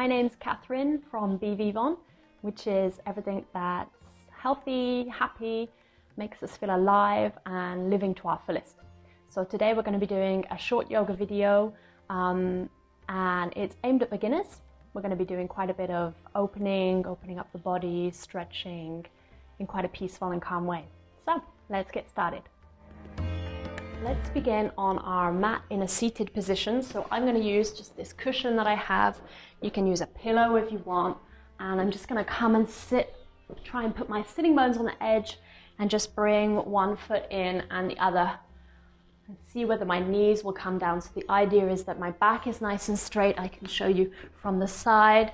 My name's Catherine from Be Vivant, which is everything that's healthy, happy, makes us feel alive and living to our fullest. So today we're going to be doing a short yoga video and it's aimed at beginners. We're going to be doing quite a bit of opening up the body, stretching in quite a peaceful and calm way. So let's get started. Let's begin on our mat in a seated position. So I'm going to use just this cushion that I have. You can use a pillow if you want. And I'm just going to come and sit, try and put my sitting bones on the edge and just bring one foot in and the other. And see whether my knees will come down. So the idea is that my back is nice and straight. I can show you from the side.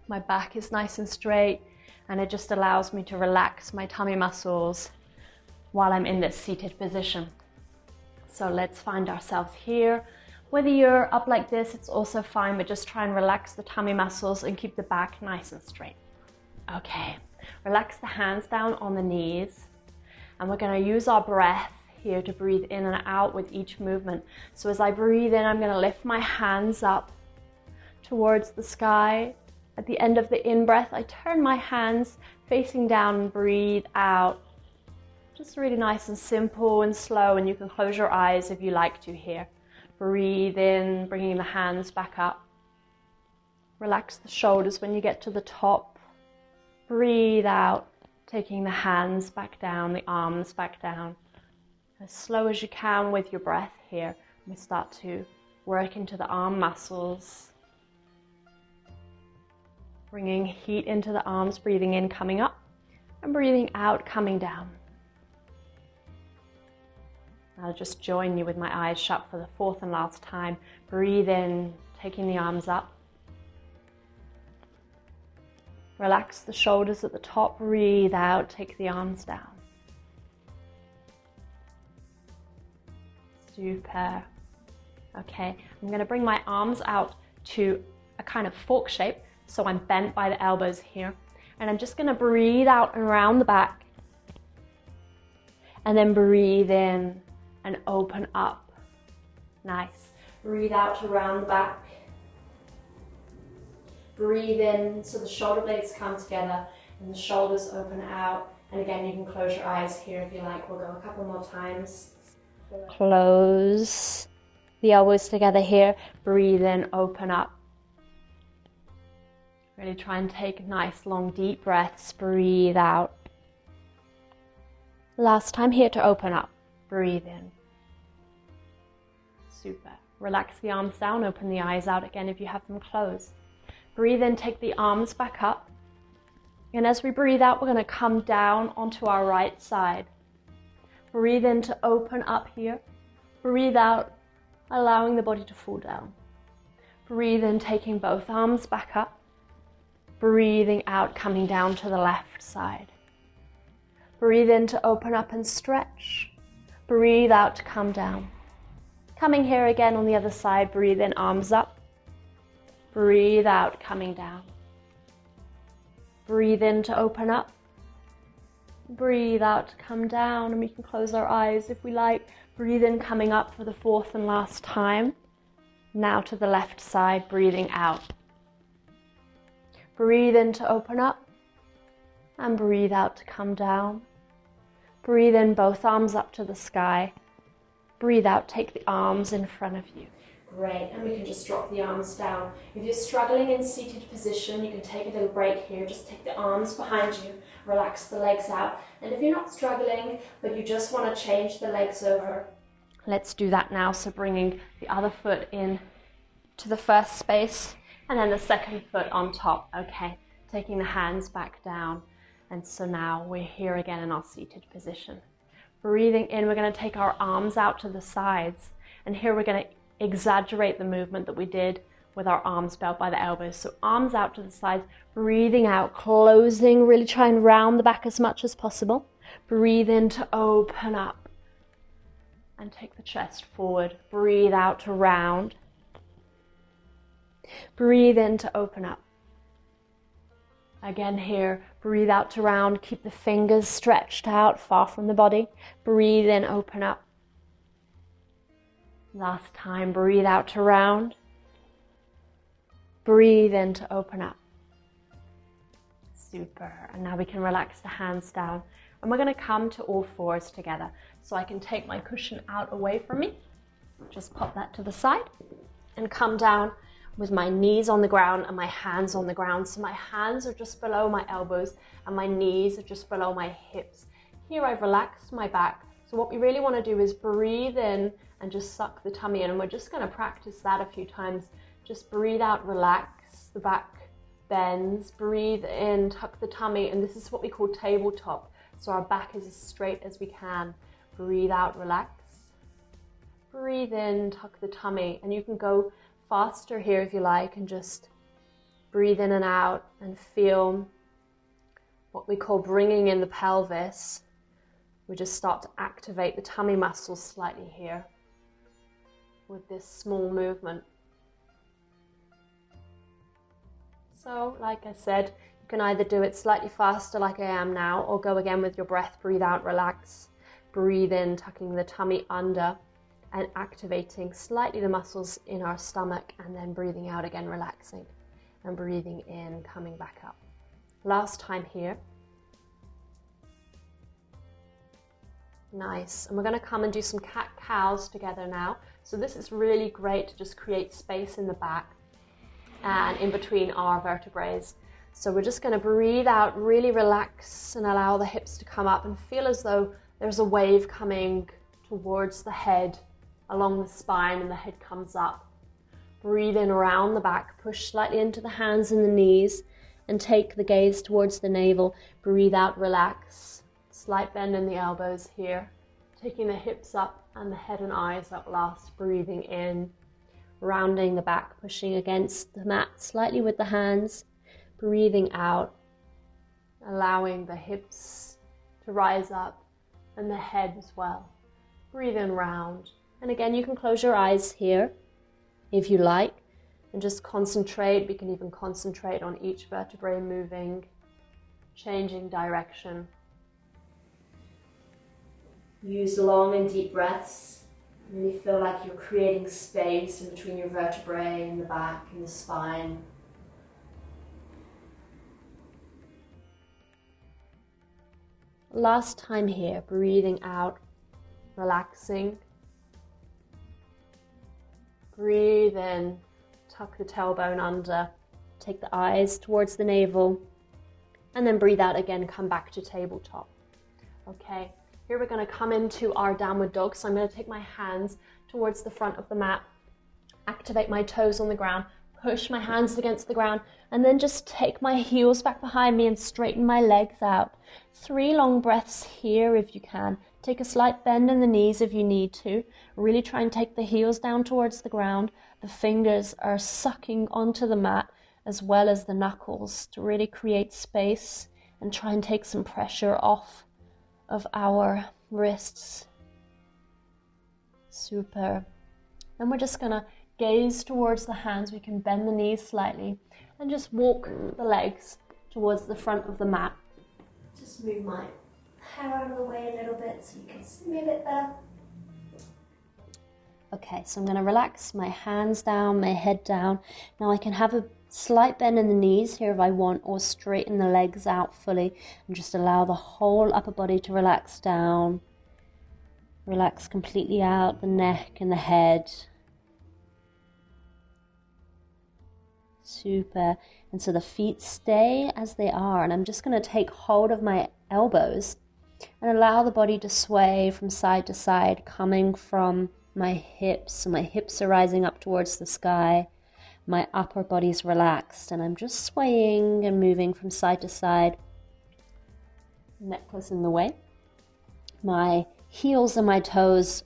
My back is nice and straight. And it just allows me to relax my tummy muscles while I'm in this seated position. So let's find ourselves here. Whether you're up like this, it's also fine, but just try and relax the tummy muscles and keep the back nice and straight. Okay, relax the hands down on the knees. And we're going to use our breath here to breathe in and out with each movement. So as I breathe in, I'm going to lift my hands up towards the sky. At the end of the in-breath, I turn my hands facing down and breathe out. Just really nice and simple and slow, and you can close your eyes if you like to here. Breathe in, bringing the hands back up. Relax the shoulders when you get to the top. Breathe out, taking the hands back down, the arms back down. As slow as you can with your breath here. We start to work into the arm muscles. Bringing heat into the arms, breathing in, coming up, and breathing out, coming down. I'll just join you with my eyes shut for the fourth and last time. Breathe in, taking the arms up. Relax the shoulders at the top. Breathe out, take the arms down. Super. Okay, I'm going to bring my arms out to a kind of fork shape. So I'm bent by the elbows here. And I'm just going to breathe out and around the back. And then breathe in and open up. Nice. Breathe out around the back. Breathe in so the shoulder blades come together and the shoulders open out. And again, you can close your eyes here if you like. We'll go a couple more times. Close the elbows together here. Breathe in, open up. Really try and take nice, long, deep breaths. Breathe out. Last time here to open up. Breathe in. Super. Relax the arms down, open the eyes out again if you have them closed. Breathe in, take the arms back up. And as we breathe out, we're going to come down onto our right side. Breathe in to open up here. Breathe out, allowing the body to fall down. Breathe in, taking both arms back up. Breathing out, coming down to the left side. Breathe in to open up and stretch. Breathe out to come down. Coming here again on the other side, breathe in, arms up. Breathe out, coming down. Breathe in to open up. Breathe out to come down, and we can close our eyes if we like. Breathe in, coming up for the fourth and last time. Now to the left side, breathing out. Breathe in to open up, and breathe out to come down. Breathe in, both arms up to the sky. Breathe out, take the arms in front of you. Great, and we can just drop the arms down. If you're struggling in seated position, you can take a little break here. Just take the arms behind you, relax the legs out. And if you're not struggling, but you just want to change the legs over, let's do that now. So bringing the other foot in to the first space, and then the second foot on top. Okay, taking the hands back down. And so now we're here again in our seated position. Breathing in, we're going to take our arms out to the sides. And here we're going to exaggerate the movement that we did with our arms bent by the elbows. So arms out to the sides, breathing out, closing, really try and round the back as much as possible. Breathe in to open up and take the chest forward. Breathe out to round. Breathe in to open up. Again here, breathe out to round, keep the fingers stretched out far from the body. Breathe in, open up. Last time, breathe out to round. Breathe in to open up. Super. And now we can relax the hands down. And we're going to come to all fours together. So I can take my cushion out away from me. Just pop that to the side. And come down with my knees on the ground and my hands on the ground. So my hands are just below my elbows and my knees are just below my hips. Here I've relaxed my back. So what we really want to do is breathe in and just suck the tummy in. And we're just going to practice that a few times. Just breathe out, relax, the back bends, breathe in, tuck the tummy, and this is what we call tabletop. So our back is as straight as we can. Breathe out, relax. Breathe in, tuck the tummy, and you can go faster here if you like, and just breathe in and out and feel what we call bringing in the pelvis. We just start to activate the tummy muscles slightly here with this small movement. So, like I said, you can either do it slightly faster like I am now, or go again with your breath. Breathe out, relax. Breathe in, tucking the tummy under and activating slightly the muscles in our stomach, and then breathing out again, relaxing, and breathing in, coming back up. Last time here. Nice. And we're going to come and do some cat-cows together now. So this is really great to just create space in the back and in between our vertebrae. So we're just going to breathe out, really relax, and allow the hips to come up and feel as though there's a wave coming towards the head along the spine, and the head comes up. Breathe in around the back, push slightly into the hands and the knees, and take the gaze towards the navel. Breathe out, relax. Slight bend in the elbows here, taking the hips up and the head and eyes up last. Breathing in, rounding the back, pushing against the mat slightly with the hands. Breathing out, allowing the hips to rise up and the head as well. Breathe in, round. And again, you can close your eyes here if you like, and just concentrate. We can even concentrate on each vertebrae moving, changing direction. Use long and deep breaths. Really feel like you're creating space in between your vertebrae and the back and the spine. Last time here, breathing out, relaxing. Breathe in, tuck the tailbone under, take the eyes towards the navel, and then breathe out again, come back to tabletop. Okay, here we're going to come into our downward dog. So I'm going to take my hands towards the front of the mat, activate my toes on the ground, push my hands against the ground, and then just take my heels back behind me and straighten my legs out. 3 long breaths here if you can. Take a slight bend in the knees if you need to. Really try and take the heels down towards the ground. The fingers are sucking onto the mat as well as the knuckles to really create space and try and take some pressure off of our wrists. Super. And we're just going to gaze towards the hands. We can bend the knees slightly and just walk the legs towards the front of the mat. Just move my hair out of the way a little bit so you can see me a bit better. Okay, so I'm going to relax my hands down, my head down. Now I can have a slight bend in the knees here if I want, or straighten the legs out fully and just allow the whole upper body to relax down. Relax completely out, the neck and the head. Super. And so the feet stay as they are, and I'm just going to take hold of my elbows and allow the body to sway from side to side, coming from my hips. So my hips are rising up towards the sky. My upper body's relaxed, and I'm just swaying and moving from side to side. Necklace in the way. My heels and my toes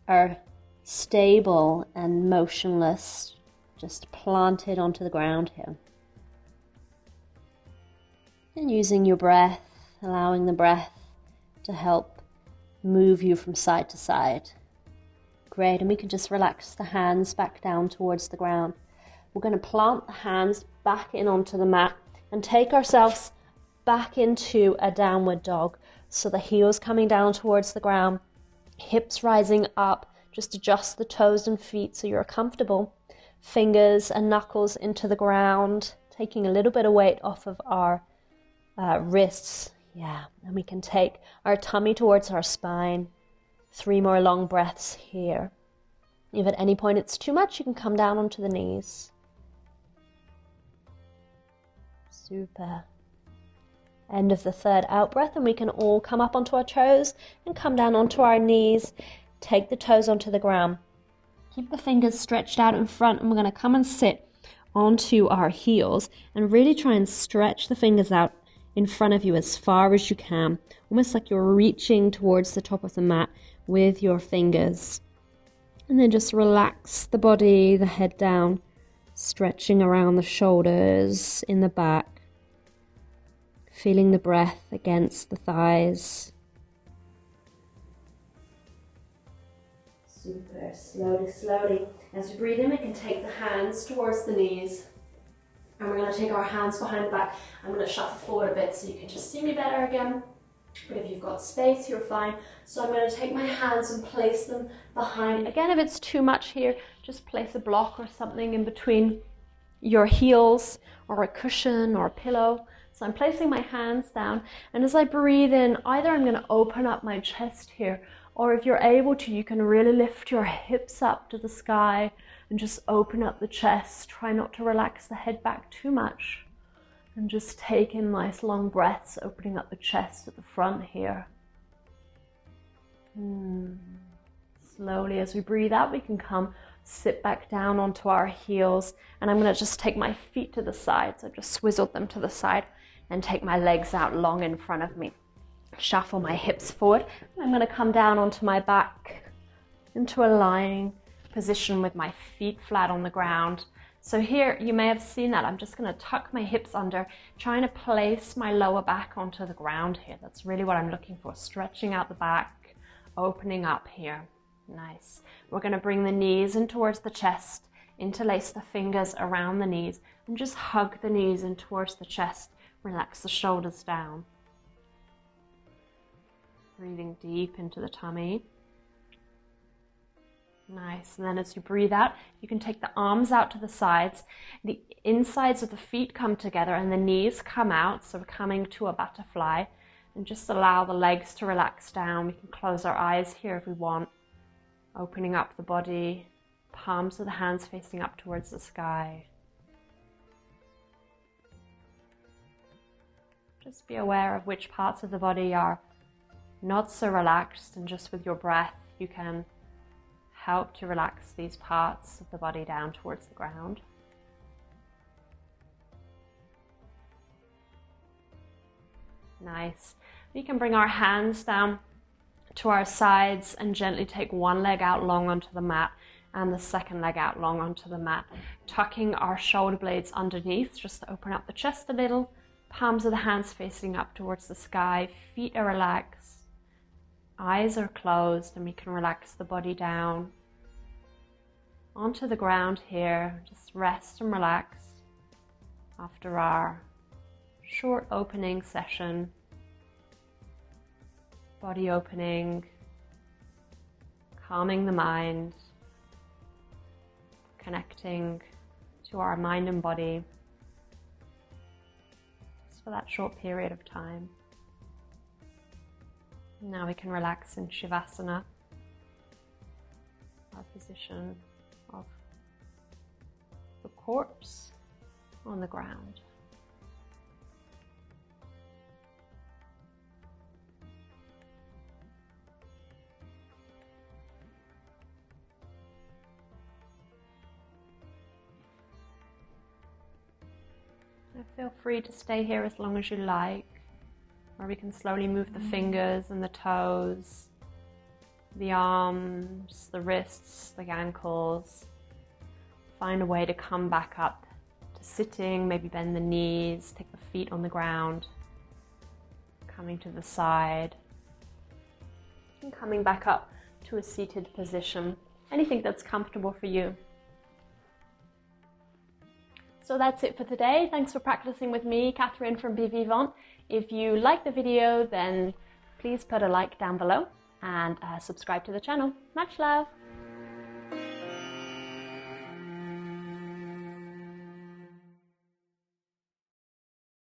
are stable and motionless, just planted onto the ground here. And using your breath, allowing the breath to help move you from side to side. Great, and we can just relax the hands back down towards the ground. We're going to plant the hands back in onto the mat and take ourselves back into a downward dog. So the heels coming down towards the ground, hips rising up. Just adjust the toes and feet so you're comfortable. fingers and knuckles into the ground, taking a little bit of weight off of our wrists. Yeah, and we can take our tummy towards our spine. 3 more long breaths here. If at any point it's too much, you can come down onto the knees. Super. End of the third out breath, and we can all come up onto our toes and come down onto our knees. Take the toes onto the ground. Keep the fingers stretched out in front, and we're going to come and sit onto our heels and really try and stretch the fingers out in front of you as far as you can, almost like you're reaching towards the top of the mat with your fingers. And then just relax the body, the head down, stretching around the shoulders, in the back, feeling the breath against the thighs. Super, slowly, slowly. As we breathe in, we can take the hands towards the knees. And we're going to take our hands behind the back. I'm going to shuffle forward a bit so you can just see me better again. But if you've got space, you're fine. So I'm going to take my hands and place them behind. Again, if it's too much here, just place a block or something in between your heels, or a cushion or a pillow. So I'm placing my hands down. And as I breathe in, either I'm going to open up my chest here, or if you're able to, you can really lift your hips up to the sky and just open up the chest. Try not to relax the head back too much. And just take in nice long breaths, opening up the chest at the front here. Slowly, as we breathe out, we can come sit back down onto our heels. And I'm going to just take my feet to the side. So just swizzle them to the side and take my legs out long in front of me. Shuffle my hips forward. I'm going to come down onto my back into a lying position with my feet flat on the ground. So here, you may have seen that. I'm just going to tuck my hips under, trying to place my lower back onto the ground here. That's really what I'm looking for. Stretching out the back, opening up here. Nice. We're going to bring the knees in towards the chest, interlace the fingers around the knees, and just hug the knees in towards the chest. Relax the shoulders down. Breathing deep into the tummy. Nice. And then as you breathe out, you can take the arms out to the sides. The insides of the feet come together and the knees come out. So we're coming to a butterfly, and just allow the legs to relax down. We can close our eyes here if we want. Opening up the body, palms of the hands facing up towards the sky. Just be aware of which parts of the body are not so relaxed, and just with your breath, you can help to relax these parts of the body down towards the ground. Nice. We can bring our hands down to our sides and gently take one leg out long onto the mat and the second leg out long onto the mat, tucking our shoulder blades underneath just to open up the chest a little. Palms of the hands facing up towards the sky, feet are relaxed, eyes are closed, and we can relax the body down onto the ground here. Just rest and relax after our short opening session. Body opening, calming the mind, connecting to our mind and body just for that short period of time. Now we can relax in Shavasana, our position of the corpse on the ground. Feel free to stay here as long as you like, or we can slowly move the fingers and the toes, the arms, the wrists, the ankles. Find a way to come back up to sitting, maybe bend the knees, take the feet on the ground, coming to the side, and coming back up to a seated position. Anything that's comfortable for you. So that's it for today. Thanks for practicing with me, Catherine from Be Vivant. If you like the video, then please put a like down below and subscribe to the channel. Much love!